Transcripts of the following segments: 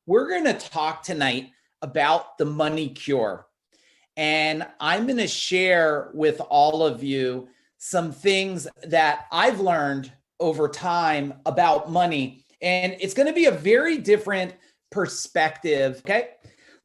We're going to talk tonight about the money cure. And I'm going to share with all of you some things that I've learned over time about money. And it's going to be a very different perspective. Okay.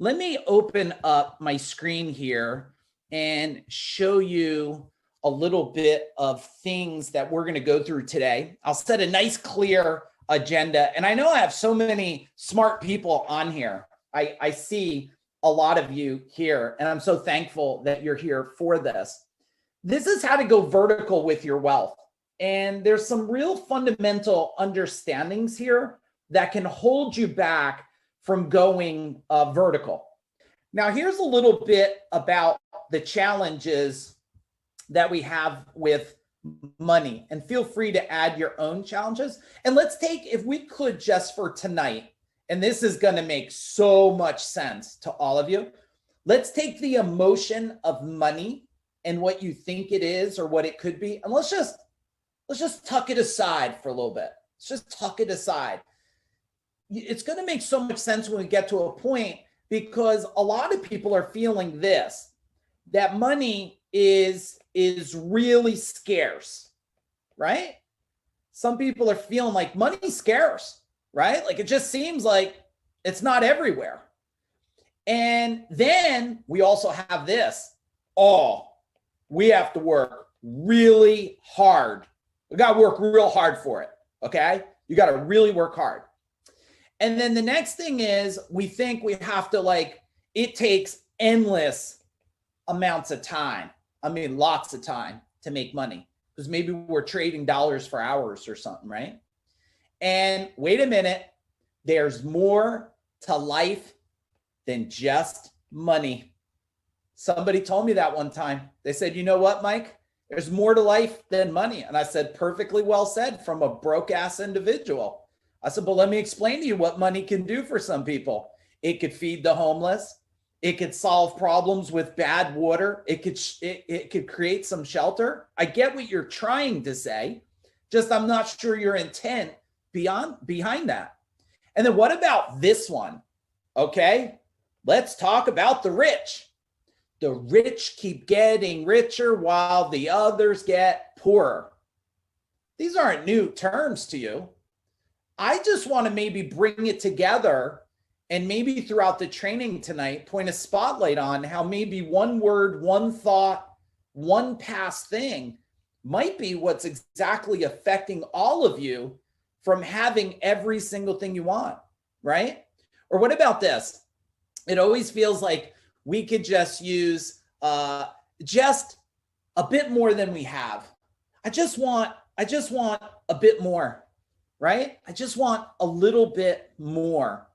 Let me open up my screen here and show you a little bit of things that we're going to go through today. I'll set a nice, clear agenda. And I know I have so many smart people on here. I see a lot of you here, and I'm so thankful that you're here for this. This is how to go vertical with your wealth. And there's some real fundamental understandings here that can hold you back from going vertical. Now, here's a little bit about the challenges that we have with money, and feel free to add your own challenges. And let's take, if we could, just for tonight, and this is going to make so much sense to all of you. Let's take the emotion of money and what you think it is or what it could be, and let's just tuck it aside for a little bit. Let's just tuck it aside. It's going to make so much sense when we get to a point, because a lot of people are feeling this, that money is really scarce, right? Some people are feeling like money's scarce, right? Like it just seems like it's not everywhere. And then we also have this, we have to work really hard. We got to work real hard for it, okay? You got to really work hard. And then the next thing is we think we have to it takes endless amounts of time. I mean, lots of time to make money, because maybe we're trading dollars for hours or something, right? And wait a minute, there's more to life than just money. Somebody told me that one time. They said, you know what, Mike? There's more to life than money. And I said, perfectly well said, from a broke ass individual. I said, but let me explain to you what money can do for some people. It could feed the homeless. It could solve problems with bad water. It could create some shelter. I get what you're trying to say, just I'm not sure your intent behind that. And then what about this one? Okay, let's talk about the rich. The rich keep getting richer while the others get poorer. These aren't new terms to you. I just want to maybe bring it together, and maybe throughout the training tonight, point a spotlight on how maybe one word, one thought, one past thing might be what's exactly affecting all of you from having every single thing you want, right? Or what about this? It always feels like we could just use just a bit more than we have. I just want a bit more, right? I just want a little bit more.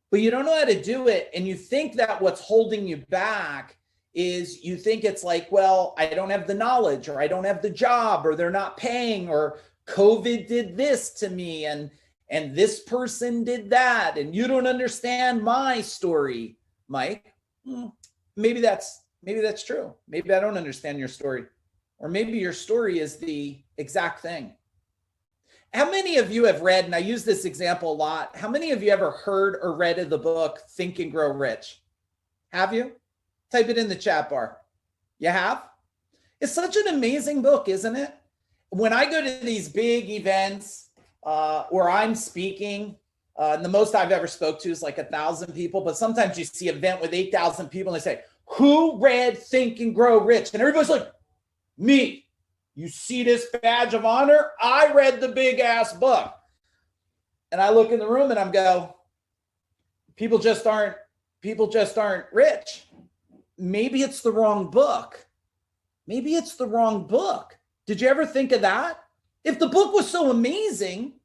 But you don't know how to do it. And you think that what's holding you back is you think it's like, well, I don't have the knowledge, or I don't have the job, or they're not paying, or COVID did this to me, and this person did that. And you don't understand my story, Mike. Maybe that's true. Maybe I don't understand your story. Or maybe your story is the exact thing. How many of you have read, and I use this example a lot, how many of you ever heard or read of the book Think and Grow Rich? Have you? Type it in the chat bar. You have? It's such an amazing book, isn't it? When I go to these big events where I'm speaking, and the most I've ever spoke to is like 1,000 people, but sometimes you see an event with 8,000 people and they say, who read Think and Grow Rich? And everybody's like, me. You see this badge of honor? I read the big ass book. And I look in the room and I'm go, people just aren't rich. Maybe it's the wrong book. Maybe it's the wrong book. Did you ever think of that? If the book was so amazing,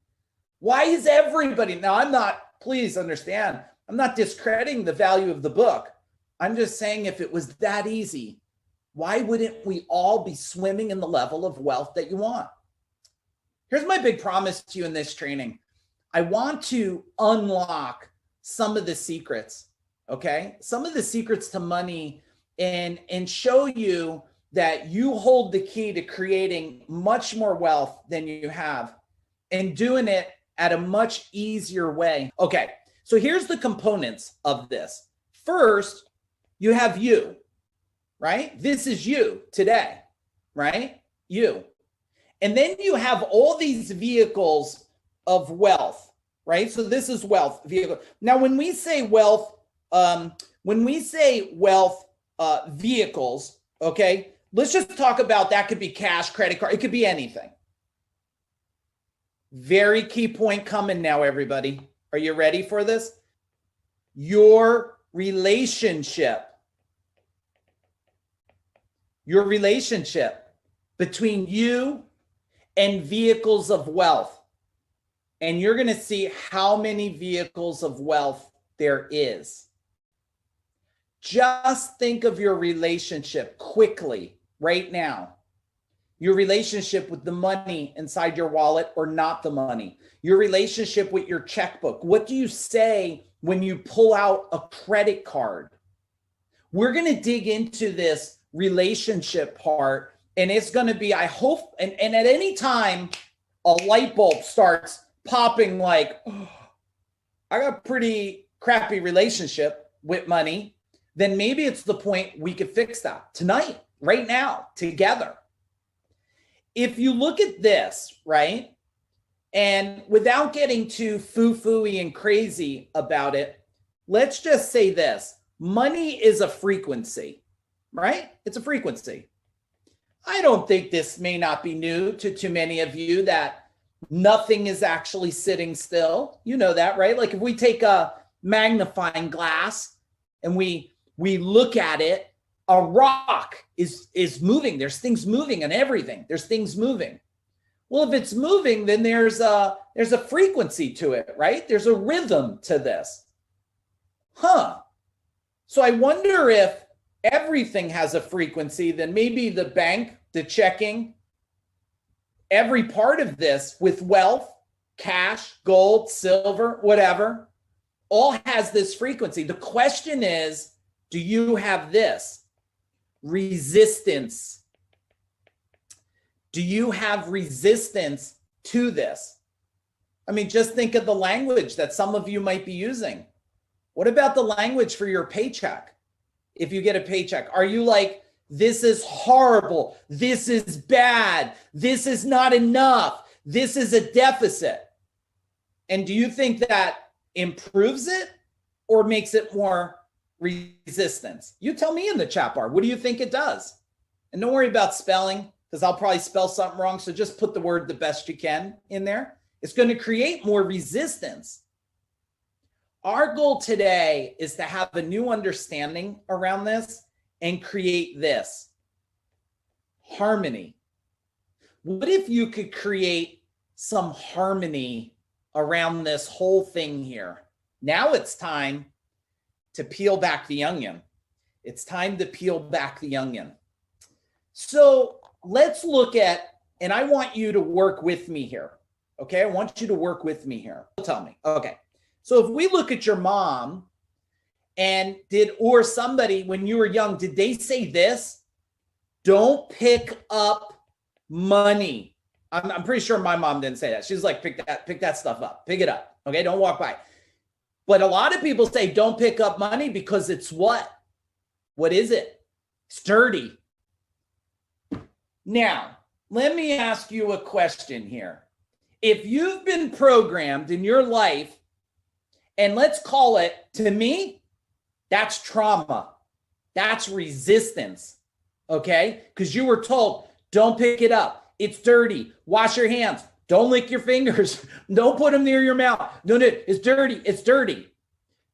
why is everybody, now please understand, I'm not discrediting the value of the book. I'm just saying, if it was that easy, why wouldn't we all be swimming in the level of wealth that you want? Here's my big promise to you in this training. I want to unlock some of the secrets, okay? Some of the secrets to money, and show you that you hold the key to creating much more wealth than you have, and doing it at a much easier way. Okay, So here's the components of this. First, you have you, right? This is you today, right? You. And then you have all these vehicles of wealth, right? So this is wealth vehicle. Now, when we say wealth, vehicles, okay, let's just talk about that. Could be cash, credit card, it could be anything. Very key point coming now, everybody. Are you ready for this? Your relationship between you and vehicles of wealth. And you're going to see how many vehicles of wealth there is. Just think of your relationship quickly right now. Your relationship with the money inside your wallet or not the money. Your relationship with your checkbook. What do you say when you pull out a credit card? We're going to dig into this relationship part, and it's going to be, I hope, and at any time a light bulb starts popping like, oh, I got a pretty crappy relationship with money, then maybe it's the point we could fix that tonight, right now, together. If you look at this, right, and without getting too foo-foo-y and crazy about it, let's just say this. Money is a frequency, right? It's a frequency. I don't think this may not be new to many of you that nothing is actually sitting still. You know that, right? Like if we take a magnifying glass and we look at it, a rock is moving. There's things moving and everything. There's things moving. Well, if it's moving, then there's a frequency to it, right? There's a rhythm to this. So I wonder if everything has a frequency, then maybe the bank, the checking, every part of this with wealth, cash, gold, silver, whatever, all has this frequency. The question is, do you have this? Resistance. Do you have resistance to this? I mean, just think of the language that some of you might be using. What about the language for your paycheck? If you get a paycheck, are you like, this is horrible, this is bad, this is not enough, this is a deficit? And do you think that improves it or makes it more resistance? You tell me in the chat bar. What do you think it does? And don't worry about spelling, because I'll probably spell something wrong. So just put the word the best you can in there. It's going to create more resistance. Our goal today is to have a new understanding around this and create this harmony. What if you could create some harmony around this whole thing here? Now it's time to peel back the onion. It's time to peel back the onion. So let's look at, and I want you to work with me here. Okay, I want you to work with me here. Tell me. Okay, so if we look at your mom or somebody when you were young, did they say this? Don't pick up money. I'm pretty sure my mom didn't say that. She's like, pick that stuff up, pick it up. Okay, don't walk by. But a lot of people say don't pick up money because it's what? What is it? It's dirty. Now, let me ask you a question here. If you've been programmed in your life, and let's call it, to me, that's trauma. That's resistance, okay? Because you were told, don't pick it up. It's dirty. Wash your hands. Don't lick your fingers. Don't put them near your mouth. No, it's dirty. It's dirty.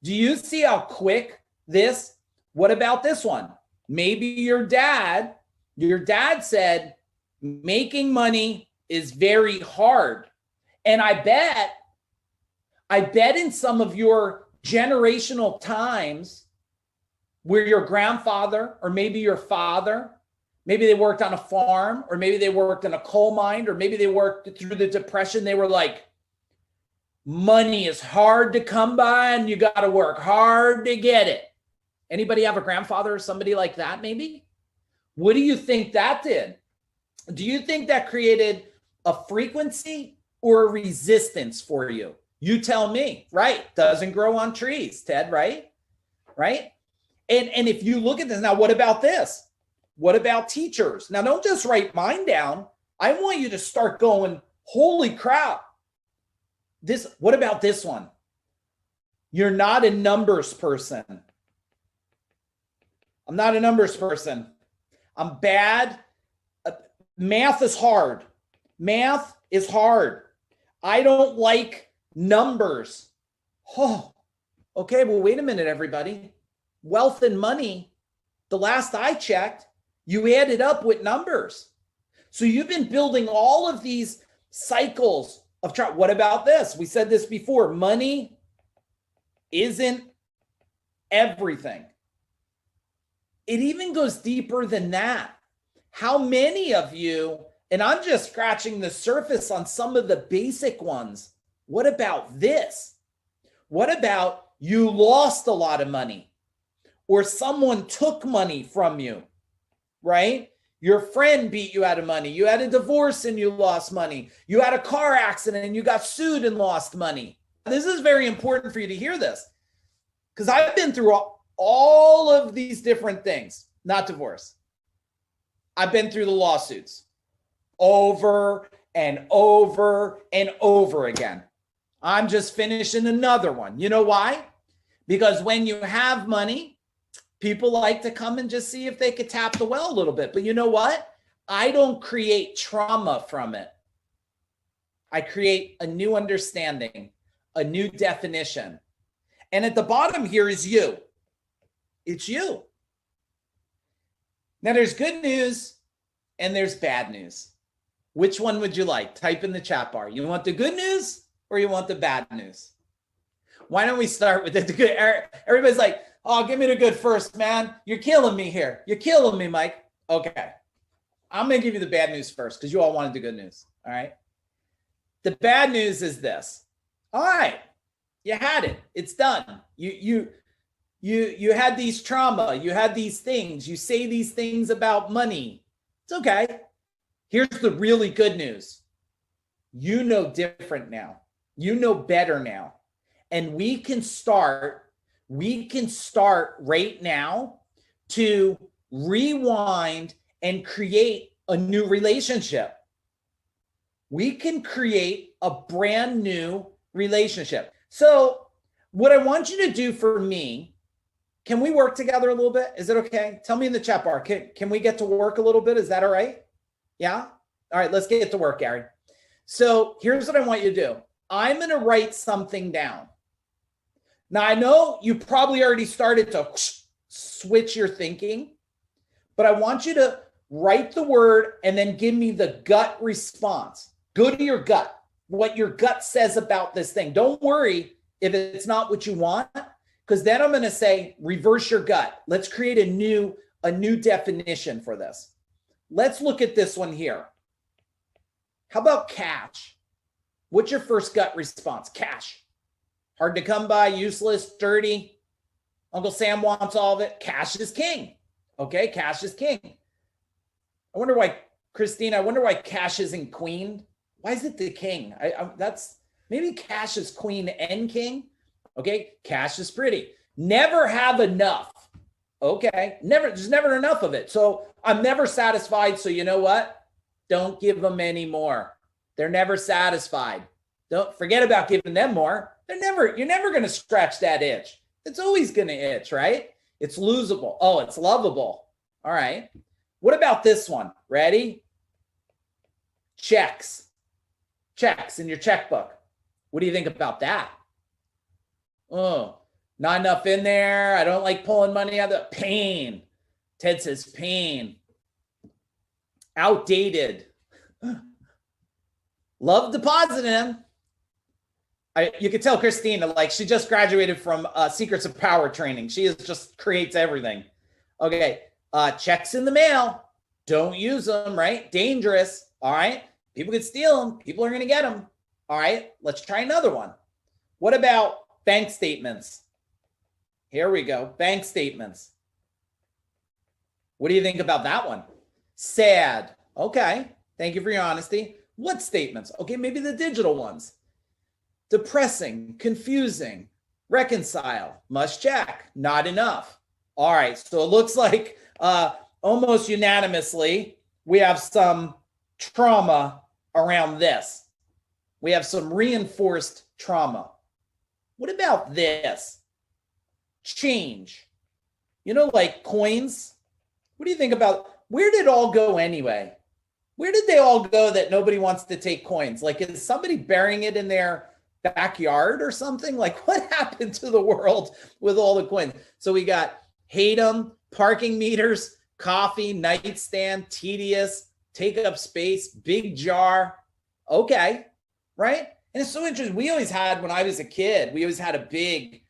Do you see how quick this? What about this one? Maybe your dad said, making money is very hard. And I bet in some of your generational times where your grandfather or maybe your father, maybe they worked on a farm, or maybe they worked in a coal mine, or maybe they worked through the Depression. They were like, money is hard to come by and you got to work hard to get it. Anybody have a grandfather or somebody like that maybe? What do you think that did? Do you think that created a frequency or a resistance for you? You tell me, right? Doesn't grow on trees, Ted, right? Right? And if you look at this, now what about this? What about teachers? Now, don't just write mine down. I want you to start going, holy crap. What about this one? You're not a numbers person. I'm not a numbers person. I'm bad. Math is hard. Math is hard. I don't like numbers. Oh, okay. Well, wait a minute, everybody. Wealth and money, the last I checked, you added up with numbers. So you've been building all of these cycles of trying. What about this? We said this before. Money isn't everything. It even goes deeper than that. How many of you, and I'm just scratching the surface on some of the basic ones. What about this? What about you lost a lot of money or someone took money from you, right? Your friend beat you out of money. You had a divorce and you lost money. You had a car accident and you got sued and lost money. This is very important for you to hear this because I've been through all of these different things, not divorce. I've been through the lawsuits over and over and over again. I'm just finishing another one. You know why? Because when you have money, people like to come and just see if they could tap the well a little bit. But you know what? I don't create trauma from it. I create a new understanding, a new definition. And at the bottom here is you. It's you. Now there's good news and there's bad news. Which one would you like? Type in the chat bar. You want the good news or you want the bad news? Why don't we start with the good? Everybody's like, oh, give me the good first, man. You're killing me here. You're killing me, Mike. Okay. I'm going to give you the bad news first because you all wanted the good news. All right. The bad news is this. All right. You had it. It's done. You had these trauma. You had these things. You say these things about money. It's okay. Here's the really good news. You know different now. You know better now. And we can start right now to rewind and create a new relationship. We can create a brand new relationship. So what I want you to do for me, can we work together a little bit? Is it okay? Tell me in the chat bar. Can we get to work a little bit? Is that all right? Yeah? All right, let's get to work, Gary. So here's what I want you to do. I'm going to write something down. Now, I know you probably already started to switch your thinking, but I want you to write the word and then give me the gut response. Go to your gut, what your gut says about this thing. Don't worry if it's not what you want, because then I'm going to say, reverse your gut. Let's create a new definition for this. Let's look at this one here. How about cash? What's your first gut response? Cash. Hard to come by, useless, dirty. Uncle Sam wants all of it. Cash is king. Okay, cash is king. I wonder why, Christine, I wonder why cash isn't queen. Why is it the king? That's maybe cash is queen and king. Okay, cash is pretty. Never have enough. Okay, there's never enough of it. So I'm never satisfied. So you know what? Don't give them any more. They're never satisfied. Don't forget about giving them more. You're never going to scratch that itch. It's always going to itch, right? It's losable. Oh, it's lovable. All right. What about this one? Ready? Checks. Checks in your checkbook. What do you think about that? Oh, not enough in there. I don't like pulling money out of the pain. Ted says pain. Outdated. Love depositing. You could tell Christina, like she just graduated from Secrets of Power training. She just creates everything. Okay. Checks in the mail. Don't use them, right? Dangerous. All right. People could steal them. People are going to get them. All right. Let's try another one. What about bank statements? Here we go. Bank statements. What do you think about that one? Sad. Okay. Thank you for your honesty. What statements? Okay. Maybe the digital ones. Depressing, confusing, reconcile, must check, not enough. All right, so it looks like almost unanimously, we have some trauma around this. We have some reinforced trauma. What about this? Change. You know, like coins. What do you think about, where did it all go anyway? Where did they all go that nobody wants to take coins? Like, is somebody burying it in their backyard or something? Like, what happened to the world with all the coins? So we got hate them, parking meters, coffee, nightstand, tedious, take up space, big jar. Okay, right? And it's so interesting. We always had, when I was a kid, we always had a big,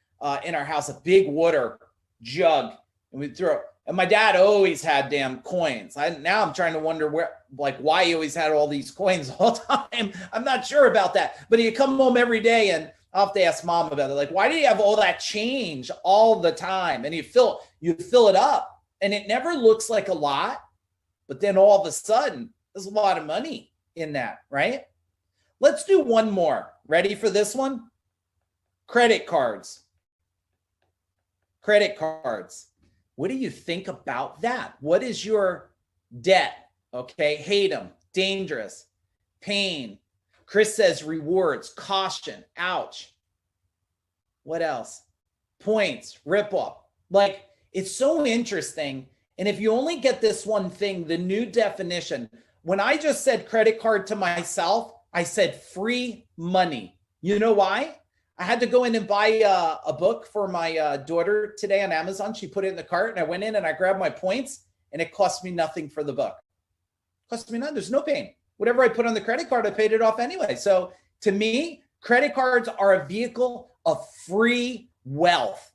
in our house, a big water jug. And we'd throw, and my dad always had damn coins. Now I'm trying to wonder where, like, why he always had all these coins all the time. I'm not sure about that. But he'd come home every day, and I'll have to ask mom about it. Like, why do you have all that change all the time? And you fill it up, and it never looks like a lot. But then all of a sudden, there's a lot of money in that, right? Let's do one more. Ready for this one? Credit cards. Credit cards. What do you think about that? What is your debt? Okay, hate them, dangerous, pain. Chris says rewards, caution, ouch. What else? Points, rip off. Like, it's so interesting. And if you only get this one thing, the new definition, when I just said credit card to myself, I said free money. You know why? I had to go in and buy a book for my daughter today on Amazon. She put it in the cart, and I went in and I grabbed my points, and it cost me nothing for the book. It cost me nothing. There's no pain. Whatever I put on the credit card, I paid it off anyway. So to me, credit cards are a vehicle of free wealth.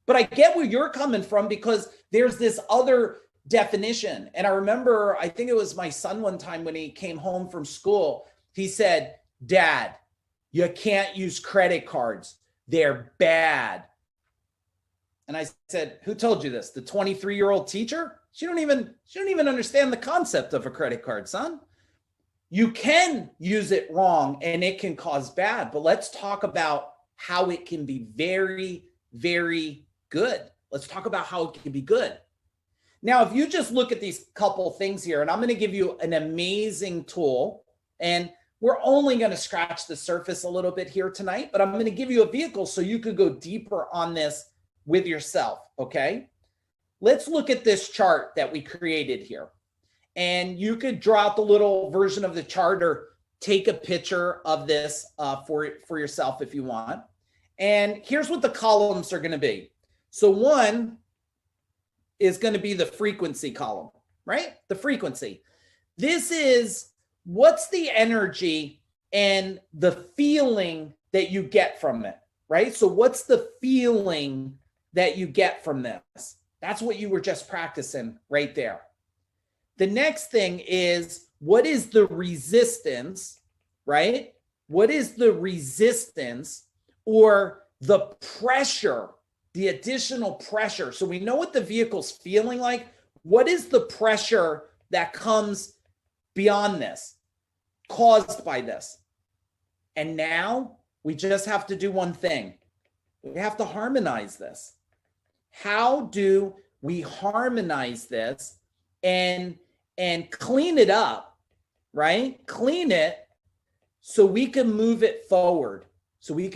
But I get where you're coming from, because there's this other definition. And I remember, I think it was my son one time when he came home from school, he said, "Dad, you can't use credit cards. They're bad." And I said, "Who told you this? The 23-year-old teacher? She don't even understand the concept of a credit card, son. You can use it wrong and it can cause bad, but let's talk about how it can be very, very good. Let's talk about how it can be good." Now, if you just look at these couple things here, and I'm going to give you an amazing tool, and we're only going to scratch the surface a little bit here tonight, but I'm going to give you a vehicle so you could go deeper on this with yourself, okay? Let's look at this chart that we created here. And you could draw out the little version of the chart or take a picture of this for yourself if you want. And here's what the columns are going to be. So one is going to be the frequency column, right? The frequency. This is what's the energy and the feeling that you get from it, right? So what's the feeling that you get from this? That's what you were just practicing right there. The next thing is, what is the resistance, right? What is the resistance or the pressure, the additional pressure? So we know what the vehicle's feeling like. What is the pressure that comes beyond this, caused by this? And now we just have to do one thing. We have to harmonize this. How do we harmonize this and clean it up, right? Clean it so we can move it forward. So you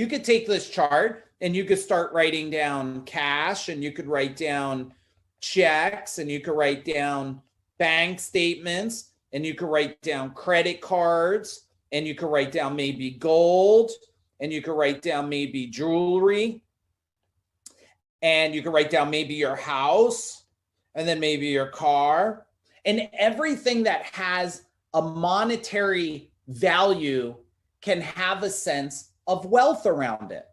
could take this chart and you could start writing down cash, and you could write down checks, and you could write down bank statements, and you could write down credit cards, and you could write down maybe gold, and you could write down maybe jewelry, and you could write down maybe your house, and then maybe your car, and everything that has a monetary value can have a sense of wealth around it.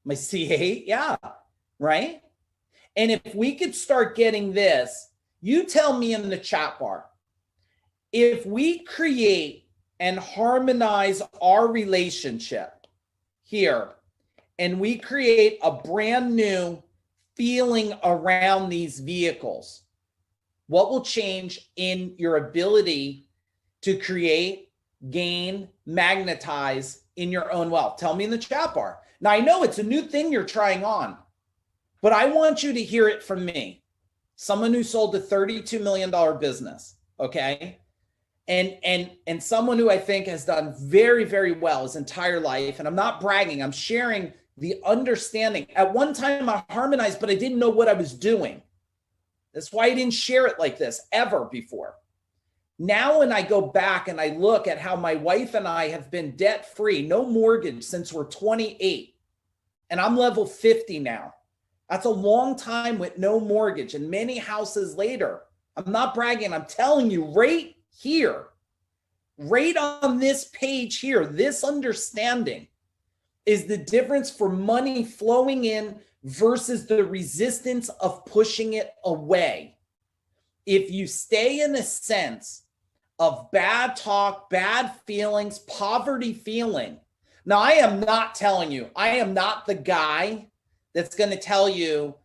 My C8, yeah, right? And if we could start getting this, you tell me in the chat bar, if we create and harmonize our relationship here, and we create a brand new feeling around these vehicles, what will change in your ability to create, gain, magnetize in your own wealth? Tell me in the chat bar. Now, I know it's a new thing you're trying on, but I want you to hear it from me, someone who sold a $32 million business, okay? And someone who I think has done very, very well his entire life. And I'm not bragging, I'm sharing the understanding. At one time I harmonized, but I didn't know what I was doing. That's why I didn't share it like this ever before. Now, when I go back and I look at how my wife and I have been debt free, no mortgage since we're 28, and I'm level 50 now. That's a long time with no mortgage and many houses later. I'm not bragging. I'm telling you right here, right on this page here, this understanding is the difference for money flowing in versus the resistance of pushing it away. If you stay in a sense of bad talk, bad feelings, poverty feeling. Now, I am not telling you, I am not the guy that's going to tell you,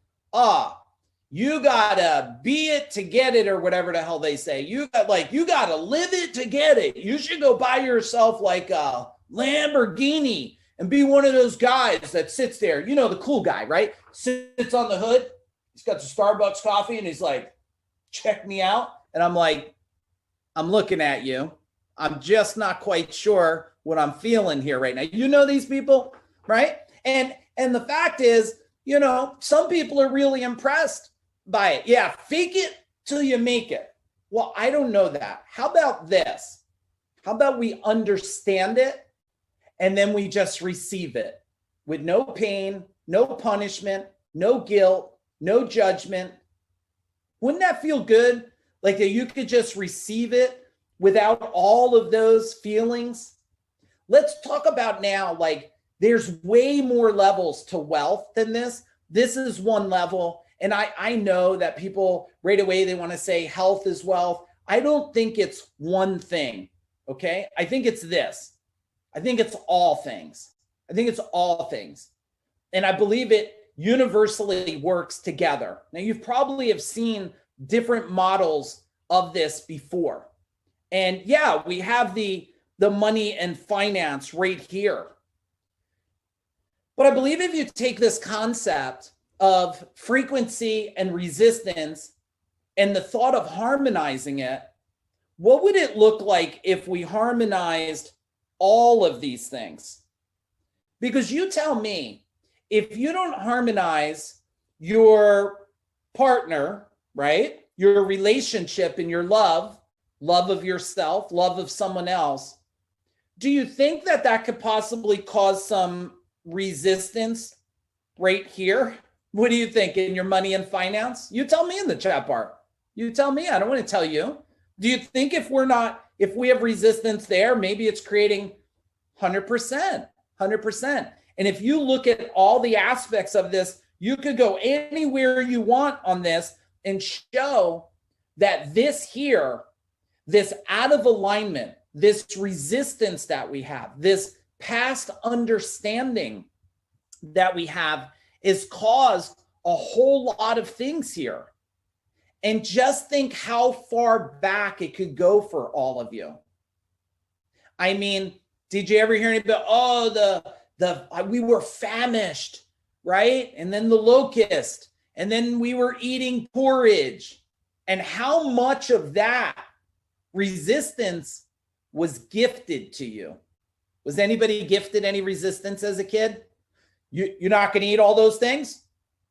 you gotta be it to get it, or whatever the hell they say. You gotta live it to get it. You should go buy yourself like a Lamborghini and be one of those guys that sits there, you know, the cool guy, right? Sits on the hood. He's got the Starbucks coffee and he's like, check me out. And I'm like, I'm looking at you. I'm just not quite sure what I'm feeling here right now. You know these people, right? And the fact is, you know, some people are really impressed by it. Yeah, fake it till you make it. Well, I don't know that. How about this? How about we understand it and then we just receive it with no pain, no punishment, no guilt, no judgment? Wouldn't that feel good? Like that you could just receive it without all of those feelings? Let's talk about now, like, there's way more levels to wealth than this. This is one level. And I know that people right away, they want to say health is wealth. I don't think it's one thing. Okay. I think it's this. I think it's all things. I think it's all things. And I believe it universally works together. Now, you've probably have seen different models of this before. And yeah, we have the money and finance right here. But I believe if you take this concept of frequency and resistance and the thought of harmonizing it, what would it look like if we harmonized all of these things? Because you tell me, if you don't harmonize your partner, right? Your relationship and your love of yourself, love of someone else, do you think that that could possibly cause some resistance right here? What do you think in your money and finance? You tell me in the chat bar. You tell me. I don't want to tell you. Do you think if we have resistance there, maybe it's creating 100%, 100%. And if you look at all the aspects of this, you could go anywhere you want on this and show that this here, this out of alignment, this resistance that we have, this past understanding that we have is caused a whole lot of things here. And just think how far back it could go for all of you. I mean, did you ever hear anybody, we were famished, right? And then the locust, and then we were eating porridge. And how much of that resistance was gifted to you? Was anybody gifted any resistance as a kid? You're not going to eat all those things?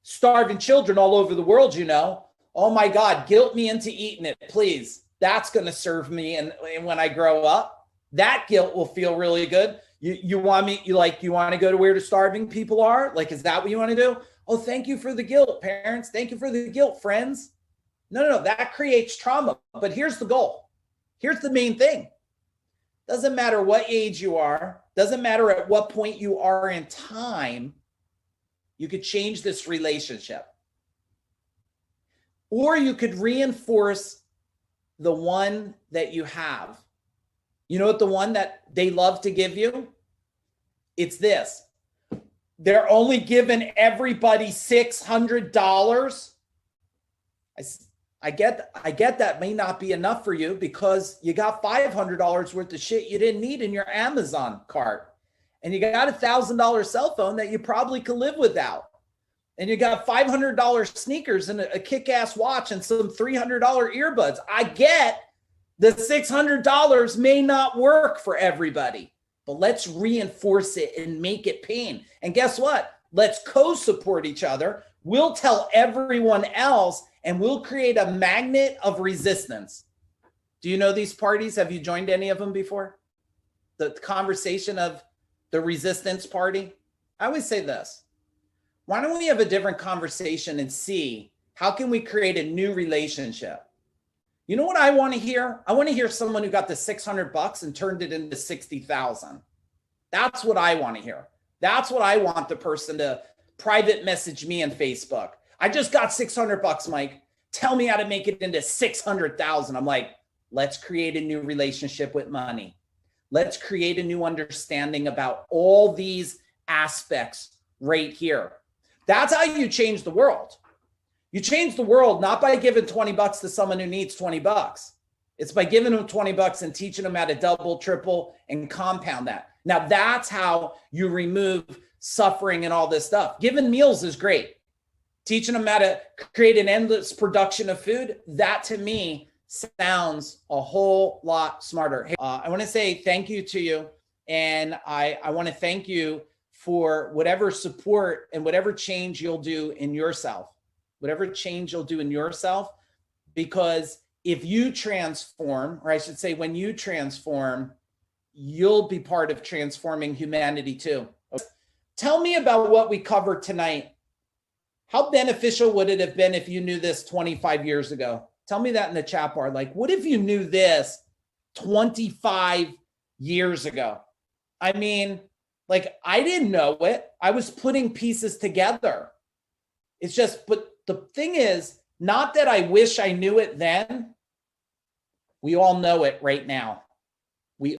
Starving children all over the world, you know. Oh my God, guilt me into eating it, please. That's going to serve me and when I grow up. That guilt will feel really good. You want to go to where the starving people are? Like, is that what you want to do? Oh, thank you for the guilt, parents. Thank you for the guilt, friends. No, that creates trauma. But here's the goal. Here's the main thing. Doesn't matter what age you are, doesn't matter at what point you are in time, you could change this relationship. Or you could reinforce the one that you have. You know what the one that they love to give you? It's this. They're only giving everybody $600. I get that may not be enough for you because you got $500 worth of shit you didn't need in your Amazon cart. and you got $1,000 cell phone that you probably could live without, and you got $500 sneakers and a kick-ass watch and some $300 earbuds. I get the $600 may not work for everybody, but let's reinforce it and make it pain. And guess what? Let's co-support each other. We'll tell everyone else, and we'll create a magnet of resistance. Do you know these parties? Have you joined any of them before? The conversation of the resistance party? I always say this. Why don't we have a different conversation and see how can we create a new relationship? You know what I want to hear? I want to hear someone who got the $600 and turned it into 60,000. That's what I want to hear. That's what I want the person to private message me on Facebook. I just got $600, Mike. Tell me how to make it into 600,000. I'm like, let's create a new relationship with money. Let's create a new understanding about all these aspects right here. That's how you change the world. You change the world not by giving $20 to someone who needs $20. It's by giving them $20 and teaching them how to double, triple, and compound that. Now that's how you remove suffering and all this stuff. Giving meals is great. Teaching them how to create an endless production of food, that to me sounds a whole lot smarter. Hey, I want to say thank you to you. And I want to thank you for whatever support and whatever change you'll do in yourself. Whatever change you'll do in yourself, because if you transform, or I should say when you transform, you'll be part of transforming humanity too. Tell me about what we covered tonight. How beneficial would it have been if you knew this 25 years ago? Tell me that in the chat bar. Like, what if you knew this 25 years ago? I mean, like, I didn't know it. I was putting pieces together. It's just, but the thing is, not that I wish I knew it then. We all know it right now.